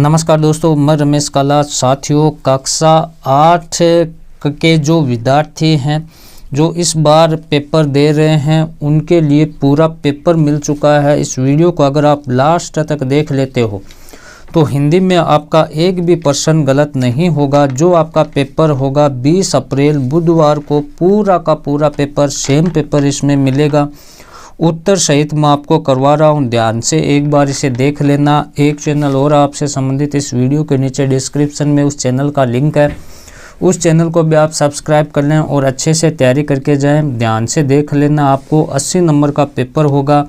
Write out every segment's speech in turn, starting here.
नमस्कार दोस्तों, मैं रमेश काला। साथियों, कक्षा 8 के जो विद्यार्थी हैं जो इस बार पेपर दे रहे हैं उनके लिए पूरा पेपर मिल चुका है। इस वीडियो को अगर आप लास्ट तक देख लेते हो तो हिंदी में आपका एक भी प्रश्न गलत नहीं होगा। जो आपका पेपर होगा 20 अप्रैल बुधवार को पूरा का पूरा पेपर सेम पेपर इसमें मिलेगा। उत्तर सहित मैं आपको करवा रहा हूं, ध्यान से एक बार इसे देख लेना। एक चैनल और आपसे संबंधित इस वीडियो के नीचे डिस्क्रिप्शन में उस चैनल का लिंक है, उस चैनल को भी आप सब्सक्राइब कर लें और अच्छे से तैयारी करके जाएं। ध्यान से देख लेना। आपको 80 नंबर का पेपर होगा।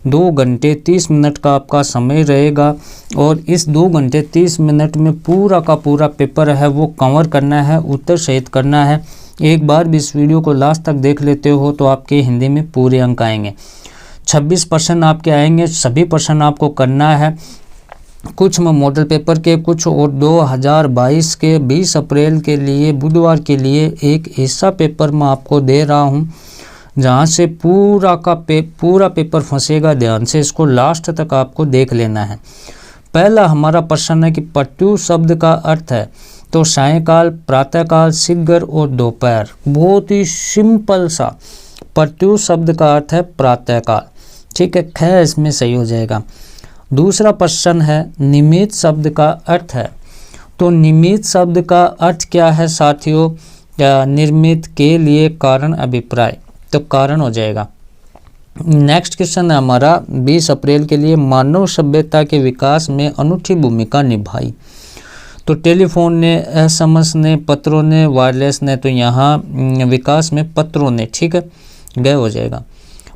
2 घंटे 30 मिनट का आपका समय रहेगा और इस 2 घंटे 30 मिनट में पूरा का पूरा पेपर है वो कवर करना है, उत्तर सहित करना है। एक बार भी इस वीडियो को लास्ट तक देख लेते हो तो आपके हिंदी में पूरे अंक आएंगे। 26% आपके आएंगे। सभी प्रश्न आपको करना है। कुछ में मॉडल पेपर के, कुछ और 2022 के 20 अप्रैल के लिए बुधवार के लिए एक ऐसा पेपर मैं आपको दे रहा हूं जहां से पूरा पेपर फंसेगा। ध्यान से इसको लास्ट तक आपको देख लेना है। पहला हमारा प्रश्न है कि प्रत्युत शब्द का अर्थ है तो सायंकाल, प्रातःकाल, शीघ्र और दोपहर। बहुत ही सिंपल सा प्रत्युत शब्द का अर्थ है प्रातःकाल। ठीक है, ख इसमें सही हो जाएगा। दूसरा प्रश्न है निमित्त शब्द का अर्थ है तो निमित्त शब्द का अर्थ क्या है साथियों? निर्मित के लिए कारण, अभिप्राय, तो कारण हो जाएगा। नेक्स्ट क्वेश्चन है हमारा 20 अप्रैल के लिए मानव सभ्यता के विकास में अनूठी भूमिका निभाई। तो टेलीफोन ने, एसएमएस ने, पत्रों ने, वायरलेस ने, तो यहाँ विकास में पत्रों ने। ठीक है, गए हो जाएगा।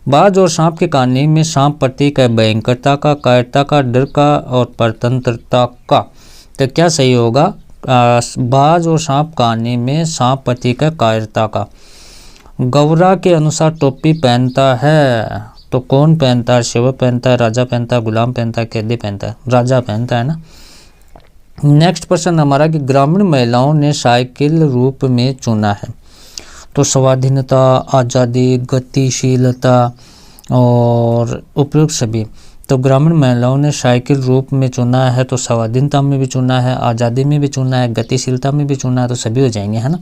बाज और सांप की कहानी में सांप प्रतीक है भयंकरता का, कायरता का, डर का और परतंत्रता का। तो क्या सही होगा? बाज और सांप कहानी में सांप प्रतीक है कायरता का। गौरा के अनुसार टोपी पहनता है तो कौन पहनता है? सेवक पहनता है, राजा पहनता है, गुलाम पहनता है, कैदी पहनता है? राजा पहनता है ना। नेक्स्ट प्रश्न हमारा कि ग्रामीण महिलाओं ने साइकिल रूप में चुना है तो स्वाधीनता, आज़ादी, गतिशीलता और उपयुक्त सभी। तो ग्रामीण महिलाओं ने साइकिल रूप में चुना है तो स्वाधीनता में भी चुना है, आज़ादी में भी चुना है, गतिशीलता में भी चुना है, तो सभी हो जाएंगे, है ना।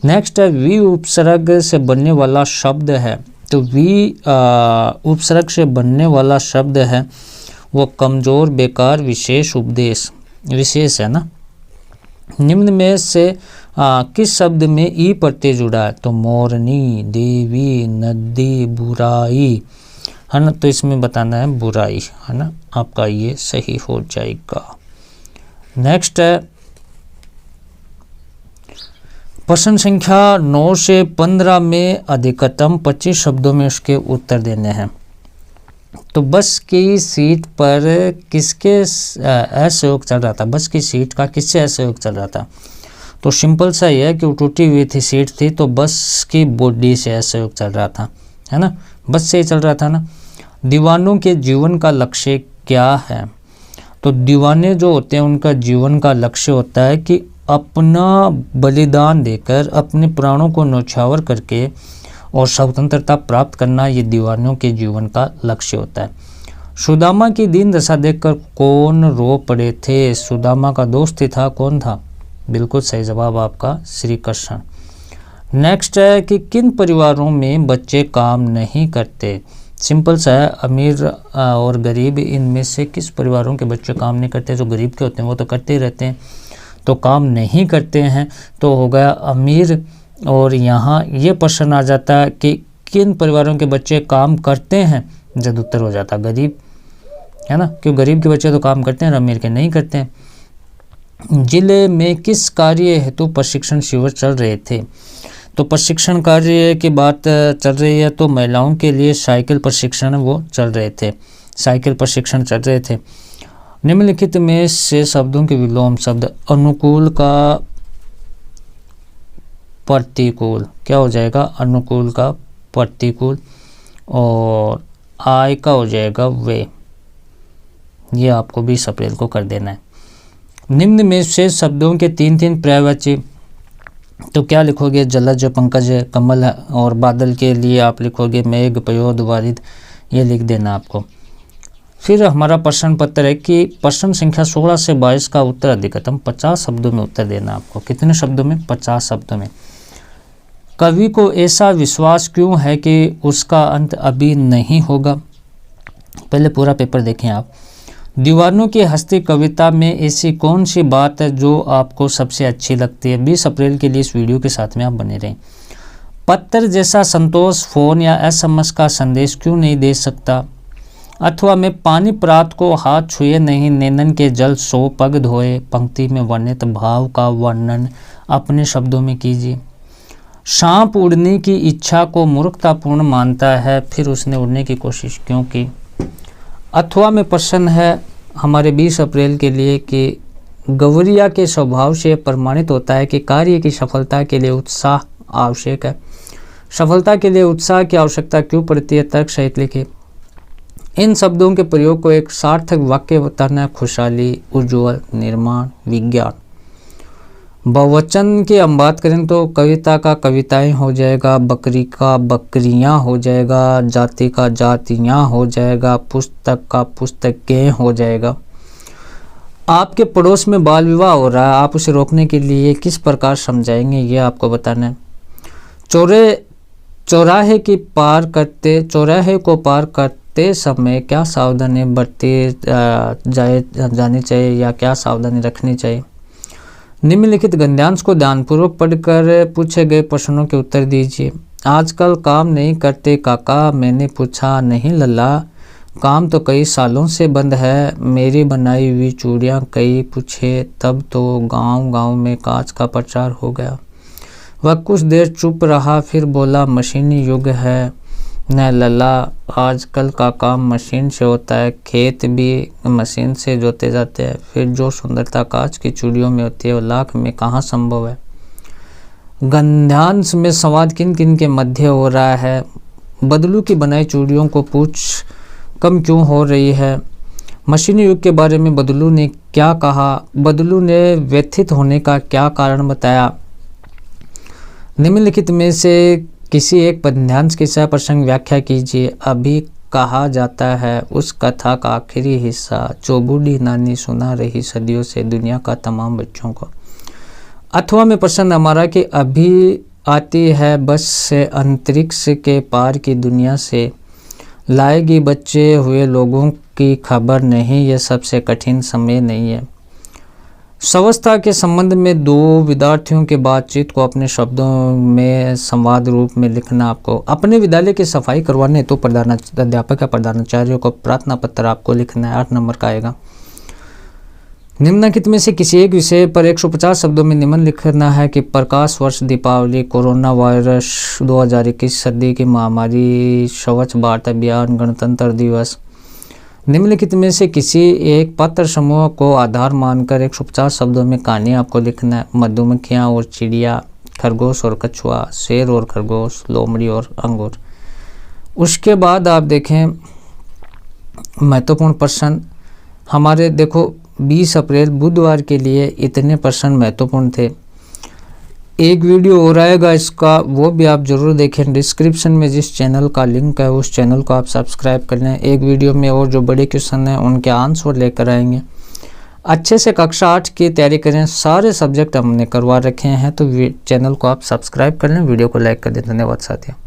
नेक्स्ट है वी उपसर्ग से बनने वाला शब्द है तो वी उपसर्ग से बनने वाला शब्द है वो कमजोर, बेकार, विशेष, उपदेश, विशेष है ना। निम्न में से किस शब्द में ई प्रत्यय जुड़ा है? तो मोरनी, देवी, नदी, बुराई, है ना। तो इसमें बताना है बुराई, है ना। आपका ये सही हो जाएगा। नेक्स्ट है प्रश्न संख्या 9 से 15 में अधिकतम 25 शब्दों में उसके उत्तर देने हैं। तो बस की सीट पर किसके असहयोग चल रहा था? बस की सीट का किससे असहयोग चल रहा था? तो सिंपल सा ये है कि टूटी हुई थी सीट थी तो बस की बॉडी से असहयोग चल रहा था, है ना। बस से ही चल रहा था ना। दीवानों के जीवन का लक्ष्य क्या है? तो दीवाने जो होते हैं उनका जीवन का लक्ष्य होता है कि अपना बलिदान देकर, अपने प्राणों को न्यौछावर करके और स्वतंत्रता प्राप्त करना, ये दीवानों के जीवन का लक्ष्य होता है। सुदामा की दीन दशा देखकर कौन रो पड़े थे? सुदामा का दोस्त ही था, कौन था? बिल्कुल सही जवाब आपका श्री कृष्ण। नेक्स्ट है कि किन परिवारों में बच्चे काम नहीं करते? सिंपल सा है, अमीर और गरीब, इनमें से किस परिवारों के बच्चे काम नहीं करते? जो गरीब के होते हैं वो तो करते ही रहते हैं, तो काम नहीं करते हैं तो हो गया अमीर। और यहाँ ये प्रश्न आ जाता है कि किन परिवारों के बच्चे काम करते हैं, जब उत्तर हो जाता गरीब, है ना। क्यों? गरीब के बच्चे तो काम करते हैं और अमीर के नहीं करते हैं। जिले में किस कार्य हेतु प्रशिक्षण शिविर चल रहे थे? तो प्रशिक्षण कार्य की बात चल रही है तो महिलाओं के लिए साइकिल प्रशिक्षण वो चल रहे थे, साइकिल प्रशिक्षण चल रहे थे। निम्नलिखित में से शब्दों के विलोम शब्द अनुकूल का प्रतिकूल, क्या हो जाएगा? अनुकूल का प्रतिकूल, और आय का हो जाएगा वे। ये आपको 20 अप्रैल को कर देना है। निम्न में से शब्दों के 3-3 पर्यायवाची, तो क्या लिखोगे? जलज, पंकज, कमल, और बादल के लिए आप लिखोगे मेघ, पयोद, वारिद, ये लिख देना आपको। फिर हमारा प्रश्न पत्र है कि प्रश्न संख्या 16 से 22 का उत्तर अधिकतम 50 शब्दों में उत्तर देना आपको। कितने शब्दों में? 50 शब्दों में। कवि को ऐसा विश्वास क्यों है कि उसका अंत अभी नहीं होगा? पहले पूरा पेपर देखें आप। दीवानों की हस्ती कविता में ऐसी कौन सी बात है जो आपको सबसे अच्छी लगती है? 20 अप्रैल के लिए इस वीडियो के साथ में आप बने रहें। पत्र जैसा संतोष फोन या SMS का संदेश क्यों नहीं दे सकता? अथवा मैं पानी प्रात को हाथ छुए नहीं, नैनन के जल सो पग धोए। पंक्ति में वर्णित भाव का वर्णन अपने शब्दों में कीजिए। सांप उड़ने की इच्छा को मूर्खतापूर्ण मानता है, फिर उसने उड़ने की कोशिश क्यों की? अथवा में प्रश्न है हमारे 20 अप्रैल के लिए कि गौरिया के स्वभाव से प्रमाणित होता है कि कार्य की सफलता के लिए उत्साह आवश्यक है। सफलता के लिए उत्साह की आवश्यकता क्यों पड़ती है? तर्क सहित लिखिए। इन शब्दों के प्रयोग को एक सार्थक वाक्य बताना। खुशहाली, उज्ज्वल, निर्माण, विज्ञान। बहुवचन की हम बात करें तो कविता का कविताएं हो जाएगा, बकरी का बकरियां हो जाएगा, जाति का जातियां हो जाएगा, पुस्तक का पुस्तकें हो जाएगा। आपके पड़ोस में बाल विवाह हो रहा है, आप उसे रोकने के लिए किस प्रकार समझाएंगे, ये आपको बताना है। चौराहे को पार करते समय क्या सावधानी बरती जानी चाहिए या क्या सावधानी रखनी चाहिए? निम्नलिखित गद्यांश को ध्यानपूर्वक पढ़कर पूछे गए प्रश्नों के उत्तर दीजिए। आजकल काम नहीं करते काका, मैंने पूछा। नहीं लल्ला, काम तो कई सालों से बंद है। मेरी बनाई हुई चूड़ियाँ कई पूछे, तब तो गांव गांव में कांच का प्रचार हो गया। वह कुछ देर चुप रहा, फिर बोला, मशीनी युग है न लल्ला, आजकल का काम मशीन से होता है, खेत भी मशीन से जोते जाते हैं। फिर जो सुंदरता कांच की चूड़ियों में होती है वो लाख में कहाँ संभव है। गद्यांश में संवाद किन किन के मध्य हो रहा है? बदलू की बनाई चूड़ियों को पूछ कम क्यों हो रही है? मशीनी युग के बारे में बदलू ने क्या कहा? बदलू ने व्यथित होने का क्या कारण बताया? निम्नलिखित में से किसी एक पद्यांश की सप्रसंग व्याख्या कीजिए। अभी कहा जाता है उस कथा का आखिरी हिस्सा जो बूढ़ी नानी सुना रही सदियों से दुनिया का तमाम बच्चों को। अथवा में प्रश्न हमारा कि अभी आती है बस से अंतरिक्ष के पार की दुनिया से, लाएगी बच्चे हुए लोगों की खबर नहीं, यह सबसे कठिन समय नहीं है। स्वावस्था के संबंध में दो विद्यार्थियों के बातचीत को अपने शब्दों में संवाद रूप में लिखना। आपको अपने विद्यालय की सफाई करवाने तो प्रधानाध्यापक या प्रधानाचार्य को प्रार्थना पत्र आपको लिखना है। 8 नंबर का आएगा। निम्नलिखित में से किसी एक विषय पर 150 शब्दों में निम्न लिखना है कि प्रकाश वर्ष, दीपावली, कोरोना वायरस, 2021 सदी की महामारी, स्वच्छ भारत अभियान, गणतंत्र दिवस। निम्नलिखित में से किसी एक पात्र समूह को आधार मानकर 150 शब्दों में कहानी आपको लिखना है। मधुमक्खियाँ और चिड़िया, खरगोश और कछुआ, शेर और खरगोश, लोमड़ी और अंगूर। उसके बाद आप देखें महत्वपूर्ण प्रश्न हमारे, देखो 20 अप्रैल बुधवार के लिए इतने प्रश्न महत्वपूर्ण थे। एक वीडियो हो रहेगा इसका, वो भी आप जरूर देखें। डिस्क्रिप्शन में जिस चैनल का लिंक है उस चैनल को आप सब्सक्राइब कर लें। एक वीडियो में और जो बड़े क्वेश्चन हैं उनके आंसर लेकर आएंगे। अच्छे से कक्षा 8 की तैयारी करें, सारे सब्जेक्ट हमने करवा रखे हैं, तो चैनल को आप सब्सक्राइब कर लें, वीडियो को लाइक कर दें। धन्यवाद साथियों।